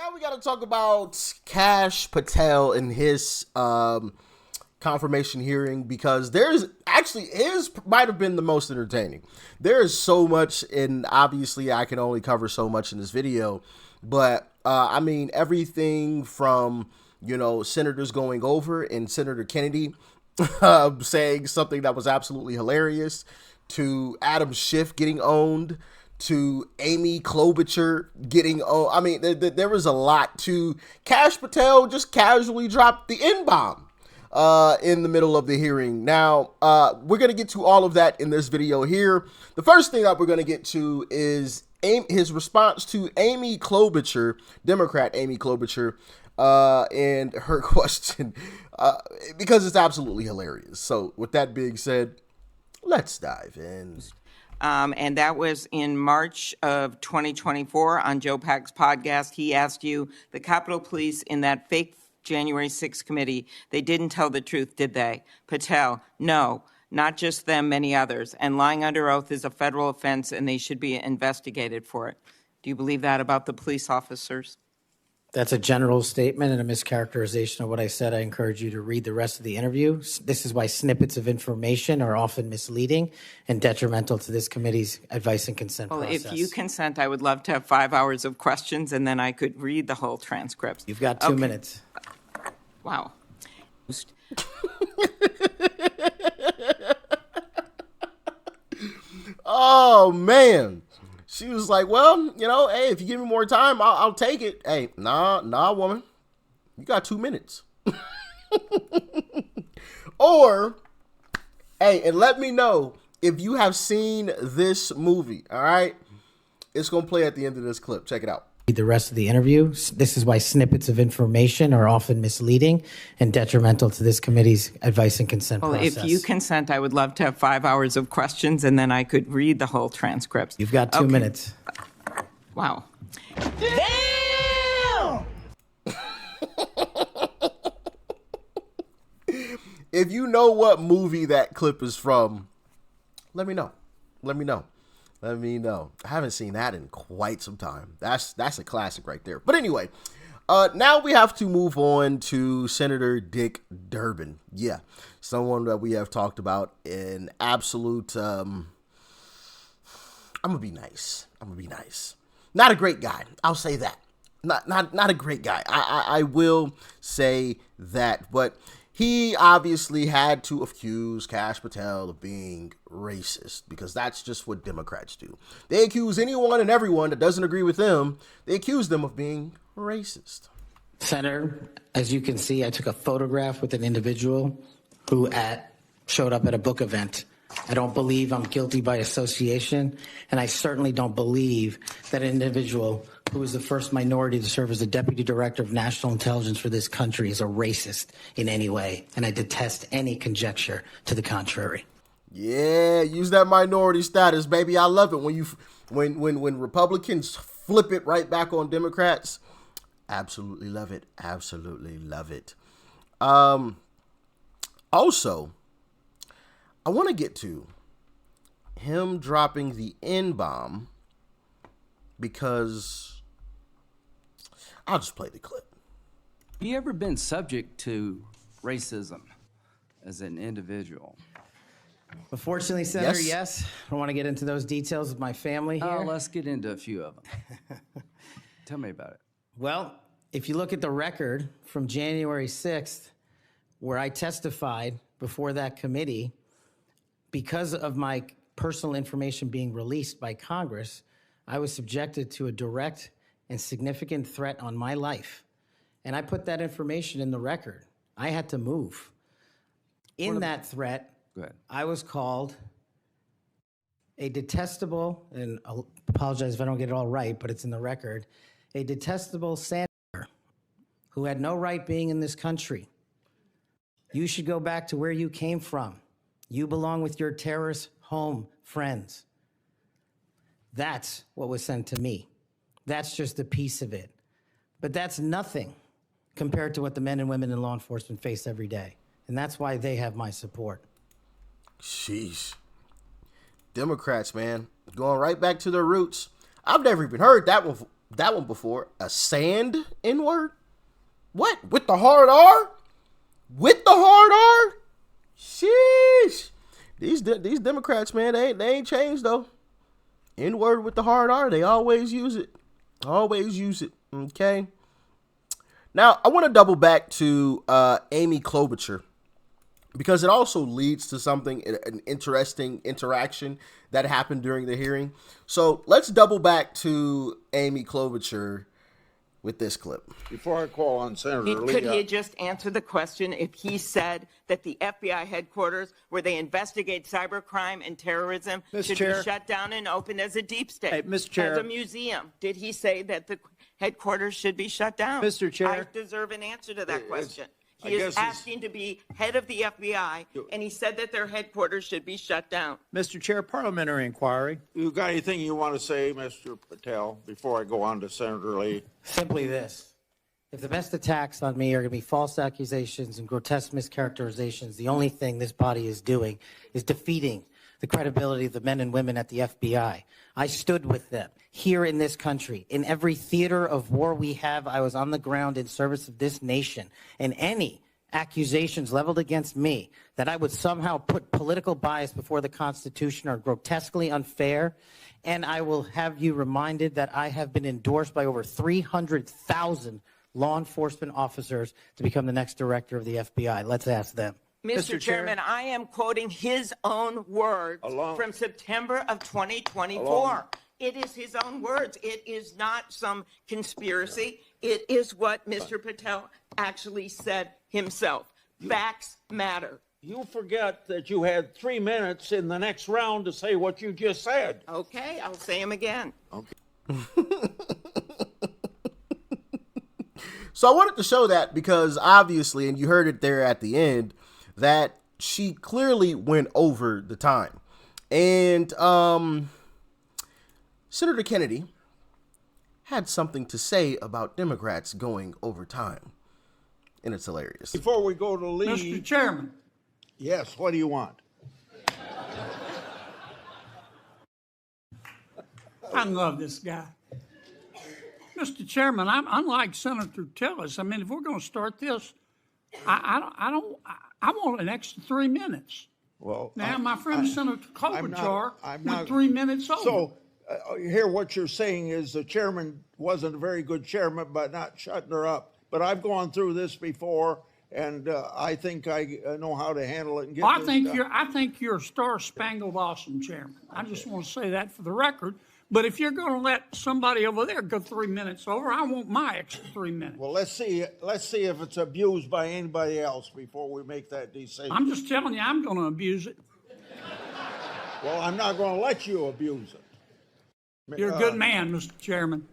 now we got to talk about Kash Patel and his confirmation hearing, because there's actually, his might have been the most entertaining. There is so much, and obviously I can only cover so much in this video, but I mean, everything from, you know, senators going over and Senator Kennedy saying something that was absolutely hilarious, to Adam Schiff getting owned, to Amy Klobuchar getting owned. I mean, there was a lot. To Kash Patel just casually dropped the N-bomb in the middle of the hearing. Now, we're going to get to all of that in this video here. The first thing that we're going to get to is his response to Amy Klobuchar, Democrat Amy Klobuchar, and her question, because it's absolutely hilarious. So with that being said, let's dive in. And that was in March of 2024 on Joe Pack's podcast. He asked you, the Capitol Police in that fake January 6th committee, they didn't tell the truth, did they? Patel, no, not just them, many others. And lying under oath is a federal offense and they should be investigated for it. Do you believe that about the police officers? That's a general statement and a mischaracterization of what I said. I encourage you to read the rest of the interview. This is why snippets of information are often misleading and detrimental to this committee's advice and consent process. If you consent, I would love to have 5 hours of questions, and then I could read the whole transcript. You've got 2 minutes. Wow. Oh, man. She was like, well, you know, hey, if you give me more time, I'll take it. Hey, nah, woman. You got 2 minutes. Or, hey, and let me know if you have seen this movie, all right? It's going to play at the end of this clip. Check it out. Read the rest of the interview. This is why snippets of information are often misleading and detrimental to this committee's advice and consent process. If you consent, I would love to have 5 hours of questions, and then I could read the whole transcript. You've got 2 minutes. Wow. Damn! If you know what movie that clip is from, let me know. Let me know. I haven't seen that in quite some time. That's a classic right there. But anyway, now we have to move on to Senator Dick Durbin. Yeah, someone that we have talked about in absolute, I'm going to be nice. Not a great guy. I'll say that. Not a great guy. I will say that, but he obviously had to accuse Kash Patel of being racist, because that's just what Democrats do. They accuse anyone and everyone that doesn't agree with them. They accuse them of being racist. Senator, as you can see, I took a photograph with an individual who showed up at a book event. I don't believe I'm guilty by association, and I certainly don't believe that an individual who was the first minority to serve as the Deputy Director of National Intelligence for this country is a racist in any way, and I detest any conjecture to the contrary. Yeah, use that minority status, baby. I love it when Republicans flip it right back on Democrats. Absolutely love it. Absolutely love it. Also, I want to get to him dropping the N-bomb, because I'll just play the clip. Have you ever been subject to racism as an individual? Unfortunately, Senator, yes. I don't want to get into those details of my family here. Let's get into a few of them. Tell me about it. Well, if you look at the record from January 6th, where I testified before that committee, because of my personal information being released by Congress, I was subjected to a direct and significant threat on my life. And I put that information in the record. I had to move. In that threat, I was called a detestable, and I'll apologize if I don't get it all right, but it's in the record, a detestable senator who had no right being in this country. You should go back to where you came from. You belong with your terrorist home friends. That's what was sent to me. That's just a piece of it. But that's nothing compared to what the men and women in law enforcement face every day. And that's why they have my support. Sheesh. Democrats, man, going right back to their roots. I've never even heard that one that one before. A sand N-word? What? With the hard R? With the hard R? Sheesh. These Democrats, man, they ain't changed though. N-word with the hard R, they always use it. Always use it. Okay. Now, I want to double back to Amy Klobuchar, because it also leads to something, an interesting interaction that happened during the hearing. So let's double back to Amy Klobuchar with this clip. Before I call on Senator Lee. Could he just answer the question if he said that the FBI headquarters where they investigate cybercrime and terrorism should be shut down and opened as a deep state, Hey, Mr. Chair. as a museum? Did he say that the headquarters should be shut down? Mr. Chair. I deserve an answer to that question. He is asking to be head of the FBI, and he said that their headquarters should be shut down. Mr. Chair, parliamentary inquiry. You got anything you want to say, Mr. Patel, before I go on to Senator Lee? Simply this. If the best attacks on me are going to be false accusations and grotesque mischaracterizations, the only thing this body is doing is defeating the credibility of the men and women at the FBI. I stood with them here in this country. In every theater of war we have, I was on the ground in service of this nation. And any accusations leveled against me that I would somehow put political bias before the Constitution are grotesquely unfair. And I will have you reminded that I have been endorsed by over 300,000 law enforcement officers to become the next director of the FBI. Let's ask them. Mr. Chairman, I am quoting his own words from September of 2024. It is his own words. It is not some conspiracy. It is what Mr. Patel actually said himself. Facts matter. You forget that you had 3 minutes in the next round to say what you just said. Okay, I'll say them again. Okay. So I wanted to show that because obviously, and you heard it there at the end, that she clearly went over the time. And Senator Kennedy had something to say about Democrats going over time. And it's hilarious. Before we go to Lee. Mr. Chairman. Yes, what do you want? I love this guy. Mr. Chairman, I'm unlike Senator Tillis. I mean, if we're going to start this, I want an extra 3 minutes. Well, Now, my friend Senator Klobuchar went 3 minutes over. So, here what you're saying is the chairman wasn't a very good chairman by not shutting her up. But I've gone through this before, and I think I know how to handle it and get I this think done. I think you're a star-spangled awesome chairman. I just want to say that for the record. But if you're going to let somebody over there go 3 minutes over, I want my extra 3 minutes. Well, let's see if it's abused by anybody else before we make that decision. I'm just telling you, I'm going to abuse it. Well, I'm not going to let you abuse it. You're a good man, Mr. Chairman.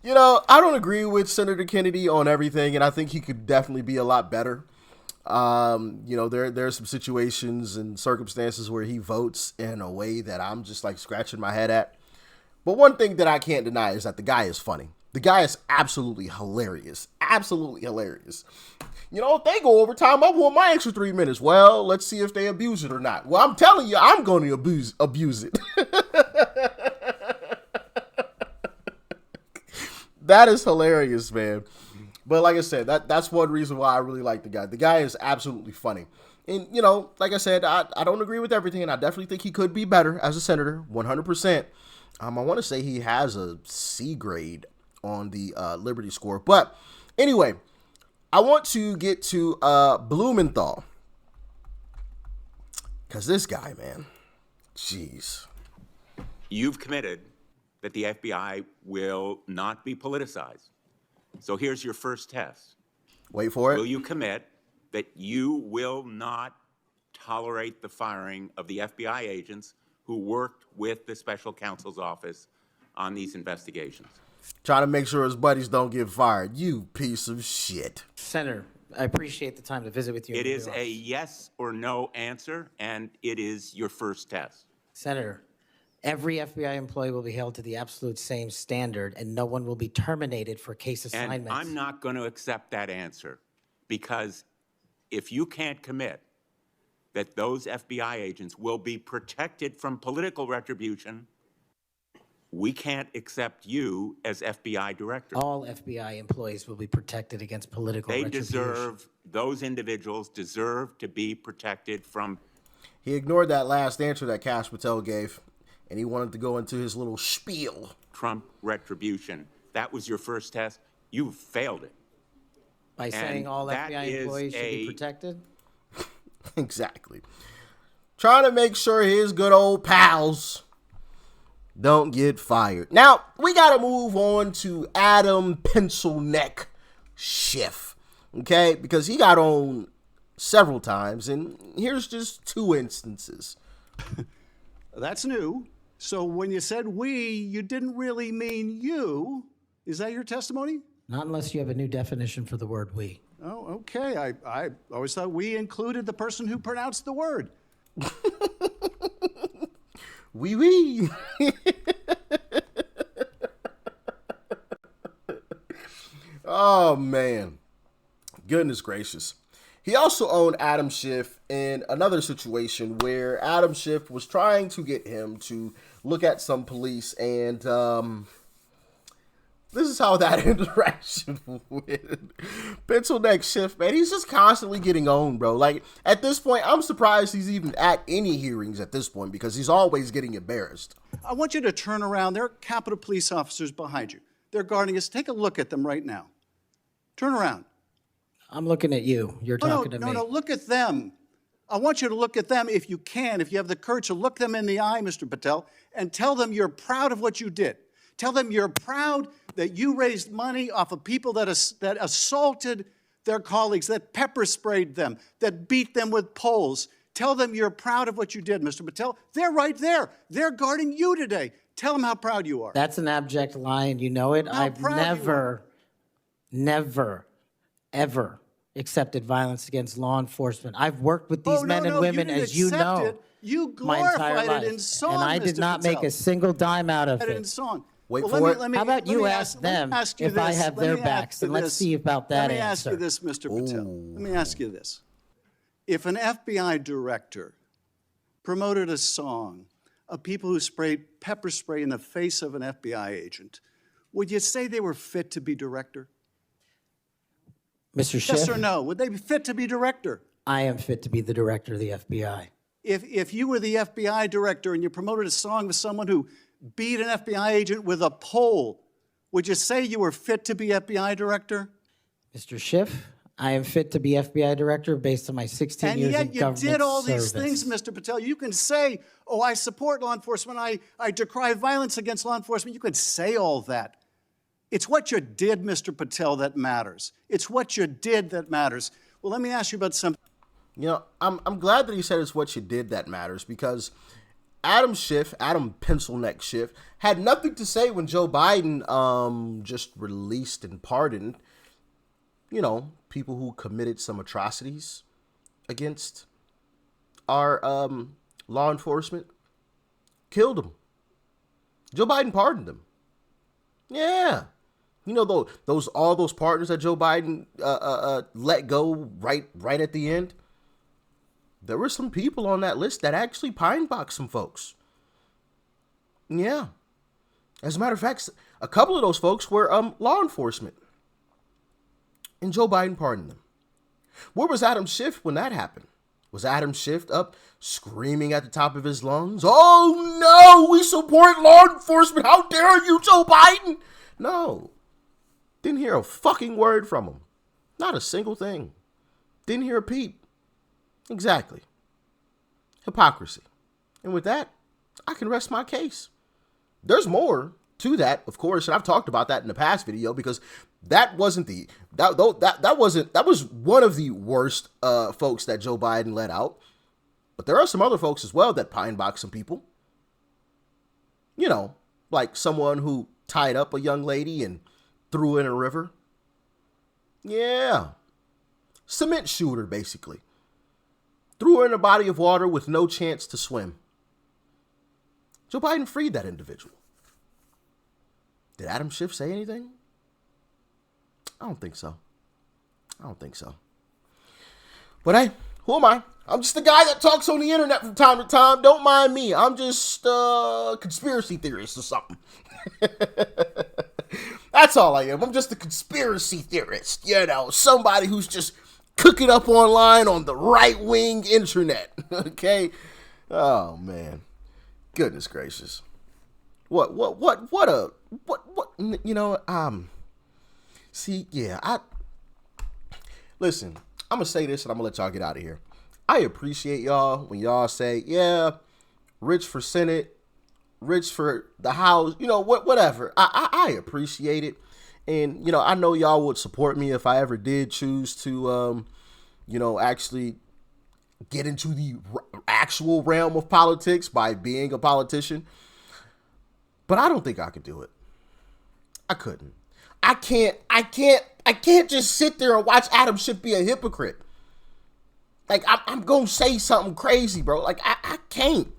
You know, I don't agree with Senator Kennedy on everything, and I think he could definitely be a lot better. You know, there are some situations and circumstances where he votes in a way that I'm just like scratching my head at. But one thing that I can't deny is that the guy is funny. The guy is absolutely hilarious. Absolutely hilarious. You know, if they go overtime, I want my extra 3 minutes. Well, let's see if they abuse it or not. Well, I'm telling you, I'm going to abuse it. That is hilarious, man. But like I said, that's one reason why I really like the guy. The guy is absolutely funny. And, you know, like I said, I don't agree with everything, and I definitely think he could be better as a senator, 100%. I want to say he has a C grade on the Liberty score. But anyway, I want to get to Blumenthal. Because this guy, man, jeez. You've committed that the FBI will not be politicized. So here's your first test. Wait for it. Will you commit that you will not tolerate the firing of the FBI agents who worked with the special counsel's office on these investigations? Trying to make sure his buddies don't get fired. You piece of shit. Senator, I appreciate the time to visit with you. It is a yes or no answer, and it is your first test. Senator, every FBI employee will be held to the absolute same standard, and no one will be terminated for case assignments. And I'm not going to accept that answer, because if you can't commit that those FBI agents will be protected from political retribution we can't accept you as FBI director. All FBI employees will be protected against political retribution. Those individuals deserve to be protected from. He ignored that last answer that Kash Patel gave, and he wanted to go into his little spiel. Trump retribution. That was your first test. You failed it. By saying all that FBI is employees should be protected? Exactly. Trying to make sure his good old pals don't get fired. Now, we got to move on to Adam Pencil Neck Schiff, okay? Because he got on several times, and here's just 2 instances. That's new. So when you said we, you didn't really mean you. Is that your testimony? Not unless you have a new definition for the word we. Oh, okay. I always thought we included the person who pronounced the word. Oui. Oh, man. Goodness gracious. He also owned Adam Schiff in another situation where Adam Schiff was trying to get him to look at some police, and this is how that interaction went. Pencil Neck Schiff, man, he's just constantly getting owned, bro. Like, at this point, I'm surprised he's even at any hearings at this point because he's always getting embarrassed. I want you to turn around. There are Capitol Police officers behind you. They're guarding us. Take a look at them right now. Turn around. I'm looking at you. You're talking to me. No, look at them. I want you to look at them if you can, if you have the courage to look them in the eye, Mr. Patel, and tell them you're proud of what you did. Tell them you're proud that you raised money off of people that assaulted their colleagues, that pepper sprayed them, that beat them with poles. Tell them you're proud of what you did, Mr. Patel. They're right there. They're guarding you today. Tell them how proud you are. That's an abject lie, and you know it. How I've proud never, ever accepted violence against law enforcement. I've worked with these men and women, as you know, it. You my entire glorified life, it in song, and I did Mr. not Patel. make a single dime out of In it. song. Wait Well, for it. How about you ask them if I have their backs, and let's see about that answer. Let me answer. ask you this, Mr. Patel. Let me ask you this. If an FBI director promoted a song of people who sprayed pepper spray in the face of an FBI agent, would you say they were fit to be director? Mr. Schiff, Yes or no? Would they be fit to be director? I am fit to be the director of the FBI. If you were the FBI director and you promoted a song with someone who beat an FBI agent with a pole, would you say you were fit to be FBI director? Mr. Schiff, I am fit to be FBI director based on my 16 And years in yet you government did all service. these things, Mr. Patel. You can say, oh, I support law enforcement. I decry violence against law enforcement. You could say all that. It's what you did, Mr. Patel, that matters. It's what you did that matters. Well, let me ask you about something. You know, I'm glad that he said it's what you did that matters, because Adam Pencil Neck Schiff, had nothing to say when Joe Biden just released and pardoned, you know, people who committed some atrocities against our law enforcement, killed them. Joe Biden pardoned them. Yeah. You know, all those partners that Joe Biden let go right at the end. There were some people on that list that actually pine boxed some folks. Yeah. As a matter of fact, a couple of those folks were law enforcement. And Joe Biden pardoned them. Where was Adam Schiff when that happened? Was Adam Schiff up screaming at the top of his lungs, "Oh no, we support law enforcement. How dare you, Joe Biden?" No. Didn't hear a fucking word from him. Not a single thing. Didn't hear a peep. Exactly. Hypocrisy. And with that, I can rest my case. There's more to that, of course, and I've talked about that in the past video, because that wasn't that was one of the worst folks that Joe Biden let out. But there are some other folks as well that pine box some people. You know, like someone who tied up a young lady and threw her in a river. Yeah. Cement shooter, basically. Threw her in a body of water with no chance to swim. Joe Biden freed that individual. Did Adam Schiff say anything? I don't think so. But hey, Who am I? I'm just the guy that talks on the internet from time to time. Don't mind me. I'm just a conspiracy theorist or something. That's all I am. I'm just a conspiracy theorist. You know, somebody who's just cooking up online on the right-wing internet. Okay? Oh, man. Goodness gracious. See, yeah, listen, I'm going to say this and I'm going to let y'all get out of here. I appreciate y'all when y'all say, yeah, Rich for Senate, Rich for the House, you know, whatever. I appreciate it. And, you know, I know y'all would support me if I ever did choose to, you know, actually get into the actual realm of politics by being a politician. But I don't think I could do it. I couldn't. I can't just sit there and watch Adam Schiff be a hypocrite. Like, I'm going to say something crazy, bro. Like, I can't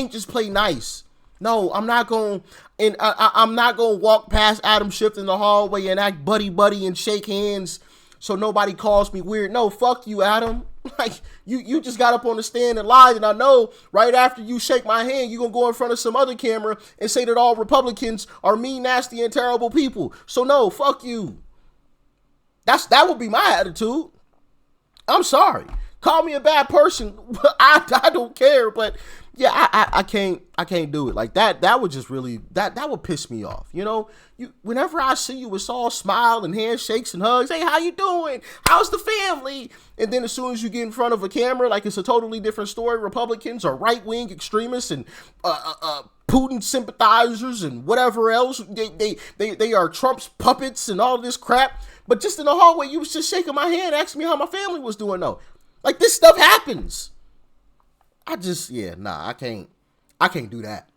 just play nice. No, I'm not going to, and I'm not going to walk past Adam Schiff in the hallway and act buddy and shake hands so nobody calls me weird. No, fuck you, Adam. Like, you just got up on the stand and lied, and I know right after you shake my hand, you're going to go in front of some other camera and say that all Republicans are mean, nasty, and terrible people. So no, fuck you. That would be my attitude. I'm sorry. Call me a bad person. I don't care, but yeah, I can't do it. Like that would just really, that would piss me off. You know, whenever I see you, it's all smile and handshakes and hugs. Hey, how you doing? How's the family? And then as soon as you get in front of a camera, like it's a totally different story. Republicans are right-wing extremists and Putin sympathizers and whatever else. They are Trump's puppets and all this crap. But just in the hallway, you was just shaking my hand, asking me how my family was doing though. Like, this stuff happens. I can't do that.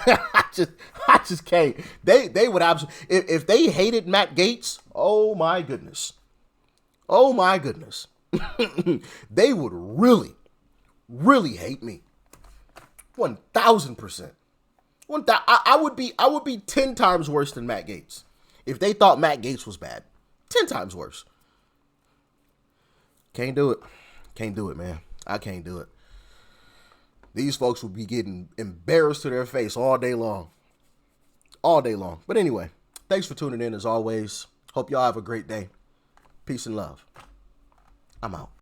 I just can't. They would absolutely, if they hated Matt Gaetz, oh my goodness, they would really, really hate me. 1,000%. I would be 10 times worse than Matt Gaetz if they thought Matt Gaetz was bad. 10 times worse. Can't do it, man. I can't do it. These folks will be getting embarrassed to their face all day long. But anyway, thanks for tuning in as always. Hope y'all have a great day. Peace and love. I'm out.